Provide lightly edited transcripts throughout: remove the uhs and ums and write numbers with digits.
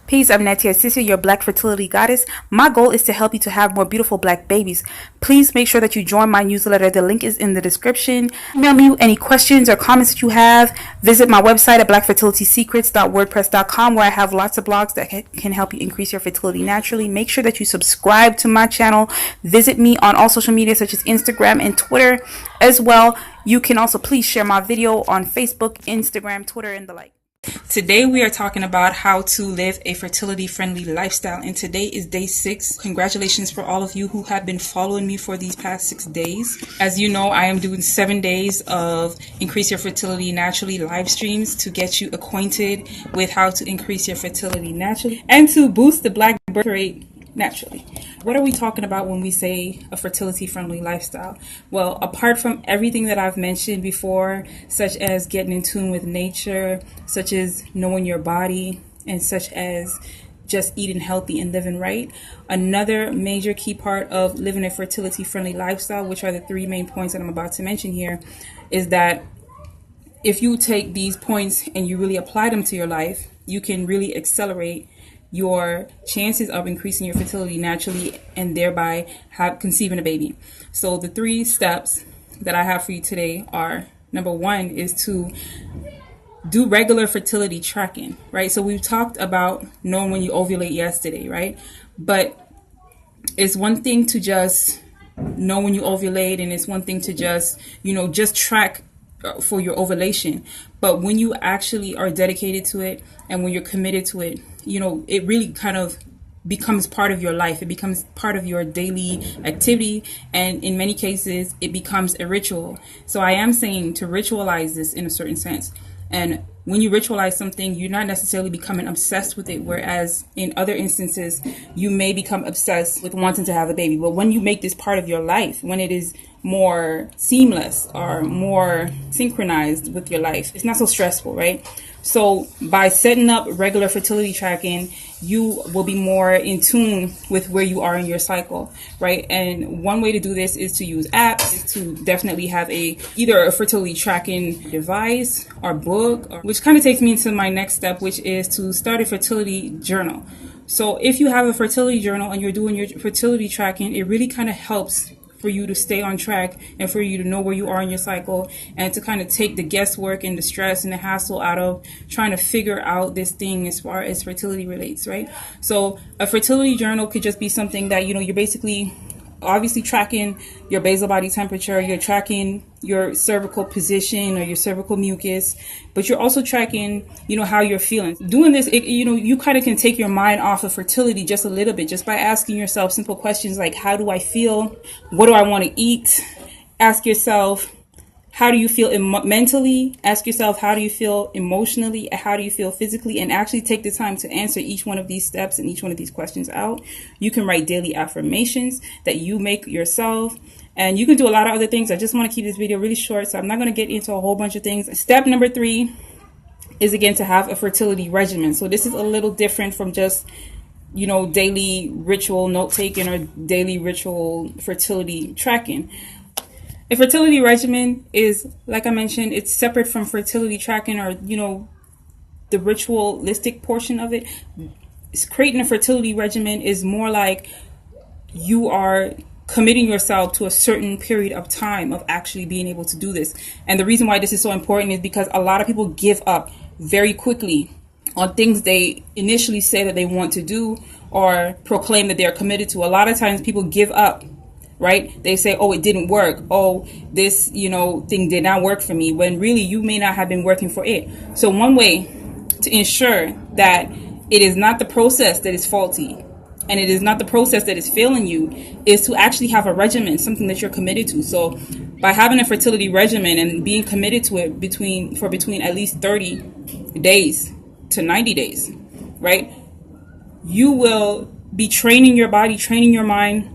Peace, I'm Natia Sissy, your Black fertility goddess. My goal is to help you to have more beautiful Black babies. Please make sure that you join my newsletter. The link is in the description. Email me any questions or comments that you have. Visit my website at blackfertilitysecrets.wordpress.com, where I have lots of blogs that can help you increase your fertility naturally. Make sure that you subscribe to my channel. Visit me on all social media such as Instagram and Twitter as well. You can also please share my video on Facebook, Instagram, Twitter, and the like. Today we are talking about how to live a fertility-friendly lifestyle, and today is day 6. Congratulations for all of you who have been following me for these past 6 days. As you know, I am doing 7 days of Increase Your Fertility Naturally live streams to get you acquainted with how to increase your fertility naturally and to boost the Black birth rate naturally. What are we talking about when we say a fertility-friendly lifestyle? Well, apart from everything that I've mentioned before, such as getting in tune with nature, such as knowing your body, and such as just eating healthy and living right, another major key part of living a fertility-friendly lifestyle, which are the 3 main points that I'm about to mention here, is that if you take these points and you really apply them to your life, you can really accelerate your chances of increasing your fertility naturally and thereby conceiving a baby. So the 3 steps that I have for you today are, number 1 is to do regular fertility tracking, right? So we've talked about knowing when you ovulate yesterday, right? But it's one thing to just know when you ovulate, and it's one thing to just track for your ovulation. But when you actually are dedicated to it and when you're committed to it, it really kind of becomes part of your life. It becomes part of your daily activity. And in many cases, it becomes a ritual. So I am saying to ritualize this in a certain sense. And when you ritualize something, you're not necessarily becoming obsessed with it. Whereas in other instances, you may become obsessed with wanting to have a baby. But when you make this part of your life, when it is more seamless or more synchronized with your life, it's not so stressful, right? So by setting up regular fertility tracking, you will be more in tune with where you are in your cycle, right? And one way to do this is to use apps, is to definitely have either a fertility tracking device or book, which kind of takes me into my next step, which is to start a fertility journal. So if you have a fertility journal and you're doing your fertility tracking, it really kind of helps for you to stay on track and for you to know where you are in your cycle, and to kind of take the guesswork and the stress and the hassle out of trying to figure out this thing as far as fertility relates, right? So a fertility journal could just be something that, you're basically obviously tracking your basal body temperature, you're tracking your cervical position or your cervical mucus, but you're also tracking, how you're feeling. Doing this, you kind of can take your mind off of fertility just a little bit, just by asking yourself simple questions like, how do I feel? What do I want to eat? Ask yourself, how do you feel mentally? Ask yourself, how do you feel emotionally? How do you feel physically? And actually take the time to answer each one of these steps and each one of these questions out. You can write daily affirmations that you make yourself. And you can do a lot of other things. I just want to keep this video really short, so I'm not going to get into a whole bunch of things. Step number 3 is, again, to have a fertility regimen. So this is a little different from just daily ritual note-taking or daily ritual fertility tracking. A fertility regimen is, like I mentioned, it's separate from fertility tracking or, the ritualistic portion of it. Creating a fertility regimen is more like you are committing yourself to a certain period of time of actually being able to do this. And the reason why this is so important is because a lot of people give up very quickly on things they initially say that they want to do or proclaim that they're committed to. A lot of times people give up, right? They say, oh, it didn't work. Oh, this, thing did not work for me, when really you may not have been working for it. So one way to ensure that it is not the process that is faulty and it is not the process that is failing you is to actually have a regimen, something that you're committed to. So by having a fertility regimen and being committed to it between at least 30 days to 90 days, right? You will be training your body, training your mind,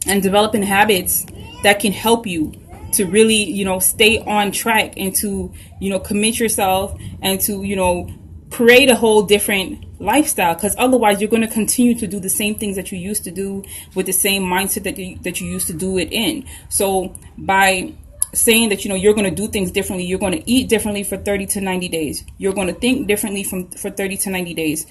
and developing habits that can help you to really, stay on track and to, commit yourself and to, create a whole different lifestyle. Because otherwise you're going to continue to do the same things that you used to do with the same mindset that you used to do it in. So by saying that, you're going to do things differently, you're going to eat differently for 30 to 90 days, you're going to think differently for 30 to 90 days,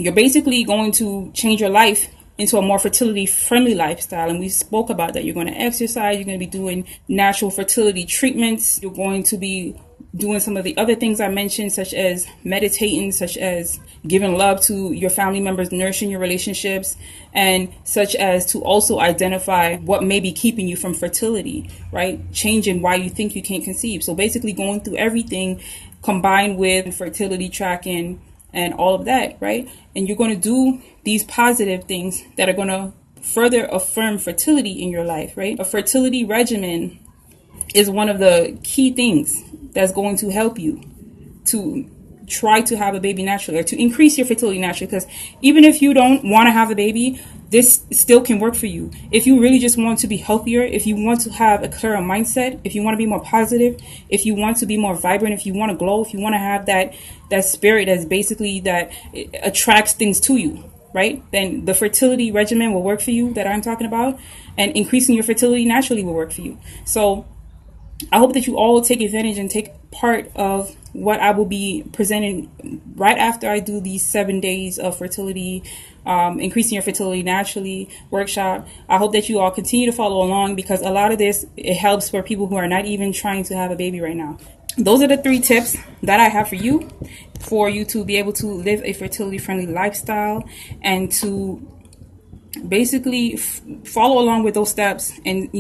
you're basically going to change your life into a more fertility friendly lifestyle. And we spoke about that. You're going to exercise, you're going to be doing natural fertility treatments, you're going to be doing some of the other things I mentioned, such as meditating, such as giving love to your family members, nourishing your relationships, and such as to also identify what may be keeping you from fertility, right? Changing why you think you can't conceive. So basically going through everything combined with fertility tracking and all of that, right? And you're going to do these positive things that are going to further affirm fertility in your life, right? A fertility regimen is one of the key things that's going to help you to try to have a baby naturally, or to increase your fertility naturally. Because even if you don't want to have a baby, this still can work for you. If you really just want to be healthier, if you want to have a clearer mindset, if you want to be more positive, if you want to be more vibrant, if you want to glow, if you want to have that spirit that's basically that it attracts things to you, right? Then the fertility regimen will work for you that I'm talking about, and increasing your fertility naturally will work for you. So I hope that you all take advantage and take part of what I will be presenting right after I do these 7 days of fertility, increasing your fertility naturally workshop. I hope that you all continue to follow along, because a lot of this, it helps for people who are not even trying to have a baby right now. Those are the 3 tips that I have for you to be able to live a fertility friendly lifestyle, and to basically follow along with those steps and,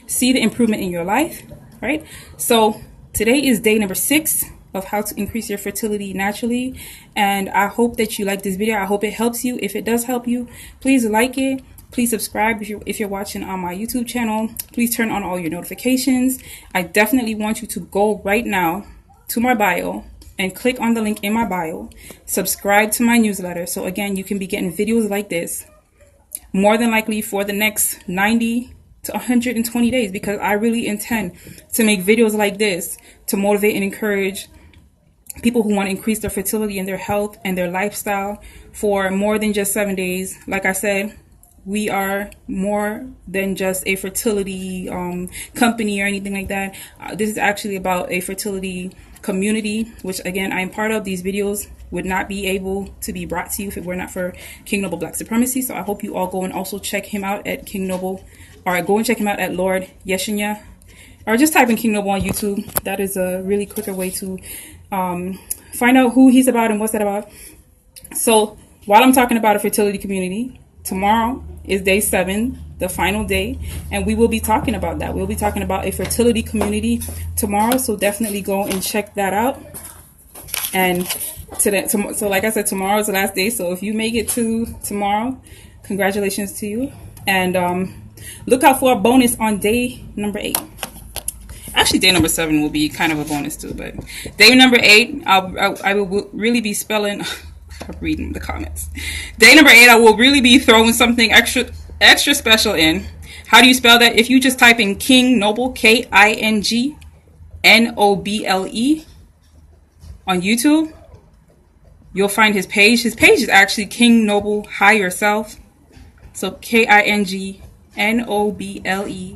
see the improvement in your life. Right? So today is day number 6 of how to increase your fertility naturally. And I hope that you like this video. I hope it helps you. If it does help you, please like it. Please subscribe if you're watching on my YouTube channel. Please turn on all your notifications. I definitely want you to go right now to my bio and click on the link in my bio. Subscribe to my newsletter. So again, you can be getting videos like this more than likely for the next 90 to 120 days, because I really intend to make videos like this to motivate and encourage people who want to increase their fertility and their health and their lifestyle for more than just 7 days. Like I said, we are more than just a fertility company or anything like that. This is actually about a fertility community, which again, I am part of. These videos would not be able to be brought to you if it were not for King Noble Black Supremacy. So I hope you all go and also check him out at King Noble. All right, go and check him out at Lord Yeshinya, or just type in King Noble on YouTube. That is a really quicker way to find out who he's about and what's that about. So while I'm talking about a fertility community, tomorrow is day 7, the final day, and we will be talking about that. We'll be talking about a fertility community tomorrow, so definitely go and check that out. And so like I said, tomorrow is the last day, so if you make it to tomorrow, congratulations to you. And look out for a bonus on day number 8. Actually, day number 7 will be kind of a bonus too, but day number 8, I will really be spelling. I'm reading the comments. Day number 8, I will really be throwing something extra special in. How do you spell that? If you just type in King Noble, KINGNOBLE, on YouTube, you'll find his page. His page is actually King Noble Higher Self. So KINGNOBLE HIGHERSELF.